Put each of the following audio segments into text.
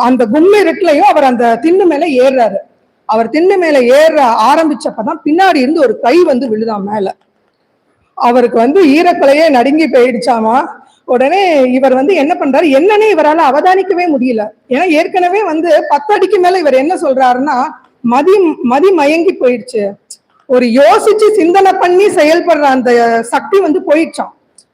அந்த கும்மி இருட்டுலயும் அவர் அந்த திண்ணு மேல ஏறுறாரு. அவர் திண்ணு மேல ஏற ஆரம்பிச்சப்பதான் பின்னாடி இருந்து ஒரு கை வந்து விழுதான் மேல. அவருக்கு வந்து ஈரக்கலையே நடுங்கி போயிடுச்சாமா. உடனே இவர் வந்து என்ன பண்றாரு, என்னன்னே இவரால் அவதானிக்கவே முடியல. ஏன்னா ஏற்கனவே வந்து 10 அடிக்கு மேல இவர் என்ன சொல்றாருன்னா, மதி மயங்கி போயிடுச்சு. ஒரு யோசிச்சு சிந்தனை பண்ணி செயல்படுற அந்த சக்தி வந்து போயிடுச்சான்.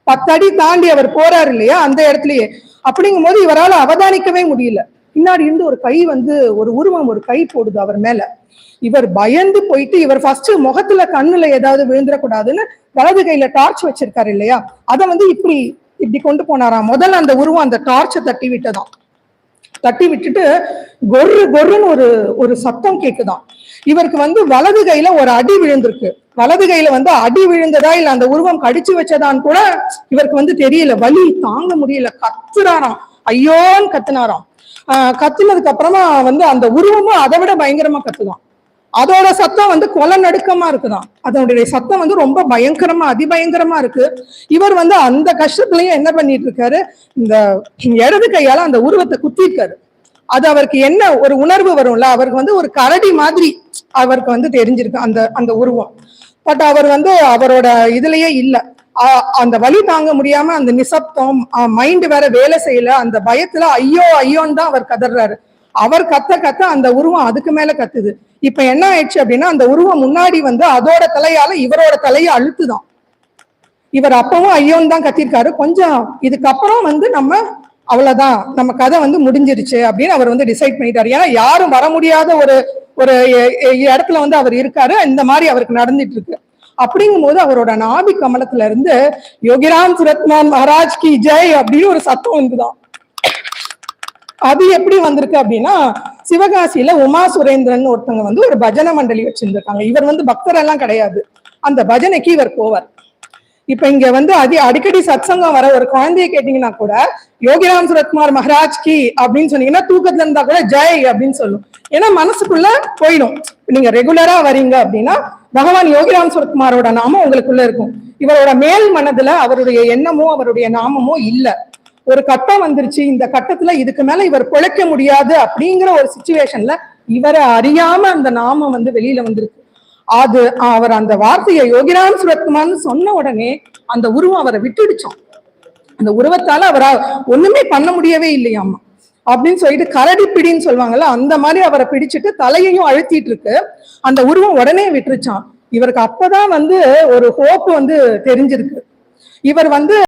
10 அடி தாண்டி அவர் போறாரு இல்லையா, அந்த இடத்துலயே. அப்படிங்கும் போது இவரால் அவதானிக்கவே முடியல. பின்னாடி இருந்து ஒரு கை வந்து ஒரு உருவம் ஒரு கை போடுது அவர் மேல. இவர் பயந்து போயிட்டு இவர் ஃபர்ஸ்ட் முகத்துல கண்ணுல ஏதாவது விழுந்துடக்கூடாதுன்னு வலது கையில டார்ச் வச்சிருக்காரு இல்லையா, அதை வந்து இப்படி இப்படி கொண்டு போனாராம். முதல்ல அந்த உருவம் அந்த டார்ச்சை தட்டி விட்டதாம். தட்டி விட்டுட்டு கொர்ரு கொர்ருன்னு ஒரு சத்தம் கேக்குதான். இவருக்கு வந்து வலது கையில ஒரு அடி விழுந்திருக்கு. வலது கையில வந்து அடி விழுந்ததா இல்ல அந்த உருவம் கடிச்சு வச்சதான்னு கூட இவருக்கு வந்து தெரியல. வலி தாங்க முடியல, கத்துறாராம், ஐயோன்னு கத்துனாராம். கத்துனதுக்கு அப்புறமா வந்து அந்த உருவமும் அதை விட பயங்கரமா கத்துதான். அதோட சத்தம் வந்து கொலை நடுக்கமா இருக்குதான். அதனுடைய சத்தம் வந்து ரொம்ப பயங்கரமா அதிபயங்கரமா இருக்கு. இவர் வந்து அந்த கஷ்டத்துலயும் என்ன பண்ணிட்டு இருக்காரு, இந்த இடது கையால அந்த உருவத்தை குத்திருக்காரு. அது அவருக்கு என்ன ஒரு உணர்வு வரும்ல, அவருக்கு வந்து ஒரு கரடி மாதிரி அவருக்கு வந்து தெரிஞ்சிருக்கு அந்த அந்த உருவம். பட் அவர் வந்து அவரோட இதுலயே இல்ல. அந்த வலி தாங்க முடியாம அந்த நிசப்தம், மைண்ட் வேற வேலை செய்யல, அந்த பயத்துல ஐயோ ஐயோன்னு தான் அவர் கதறாரு. அவர் கத்த கத்த அந்த உருவம் அதுக்கு மேல கத்துது. இப்ப என்ன ஆயிடுச்சு அப்படின்னா, அந்த உருவம் முன்னாடி வந்து அதோட தலையால இவரோட தலையை அழுத்துதான். இவர் அப்பவும் ஐயோன்னு தான் கத்திருக்காரு. கொஞ்சம் இதுக்கப்புறம் வந்து நம்ம அவ்வளவுதான், நம்ம கதை வந்து முடிஞ்சிருச்சு அப்படின்னு அவர் வந்து டிசைட் பண்ணிட்டாரு. ஏன்னா யாரும் வர முடியாத ஒரு ஒரு இடத்துல வந்து அவர் இருக்காரு. இந்த மாதிரி அவருக்கு நடந்துட்டு இருக்கு. அப்படிங்கும் போது அவரோட நாபி கமலத்துல இருந்து யோகிராம் சுரத்மான் மகாராஜ் கி ஜெய் அப்படின்னு ஒரு சத்தம் வந்துதான். அது எப்படி வந்திருக்கு அப்படின்னா, சிவகாசியில உமா சுரேந்திரன் ஒருத்தவங்க வந்து ஒரு பஜனை மண்டலி வச்சிருந்திருக்காங்க. இவர் வந்து பக்தர் எல்லாம் கிடையாது. அந்த பஜனைக்கு இவர் போவார். இப்ப இங்க வந்து அடிக்கடி சத்சங்கம் வர ஒரு குழந்தைய கேட்டீங்கன்னா கூட யோகிராம் சுரத்குமார் மகாராஜ் கி அப்படின்னு சொன்னீங்கன்னா தூக்கத்துல இருந்தா கூட ஜெய் அப்படின்னு சொல்லும். ஏன்னா மனசுக்குள்ள போயிடும். நீங்க ரெகுலரா வரீங்க அப்படின்னா பகவான் யோகிராம் சுரத்குமாரோட நாமம் உங்களுக்குள்ள இருக்கும். இவரோட மேல் மனதுல அவருடைய எண்ணமோ அவருடைய நாமமோ இல்ல. ஒரு கட்டம் வந்துருச்சு, இந்த கட்டத்துல இதுக்கு மேல இவர் பிழைக்க முடியாது அப்படிங்கிற ஒரு சிச்சுவேஷன்ல இவரை அறியாம அந்த நாமம் வந்து வெளியில வந்திருக்கு. அது அவர் அந்த வார்த்தையை யோகிராம் சுரத்குமார்னு சொன்ன உடனே அந்த உருவம் அவரை விட்டுடுச்சோம். அந்த உருவத்தால அவரை ஒண்ணுமே பண்ண முடியவே இல்லையாமா. அப்படின்னு சொல்லிட்டு கரடி பிடின்னு சொல்லுவாங்கல்ல, அந்த மாதிரி அவரை பிடிச்சிட்டு தலையையும் அழுத்திட்டு இருக்கு. அந்த உருவம் உடனே விட்டுருச்சான். இவருக்கு அப்பதான் வந்து ஒரு ஹோப் வந்து தெரிஞ்சிருக்கு. இவர் வந்து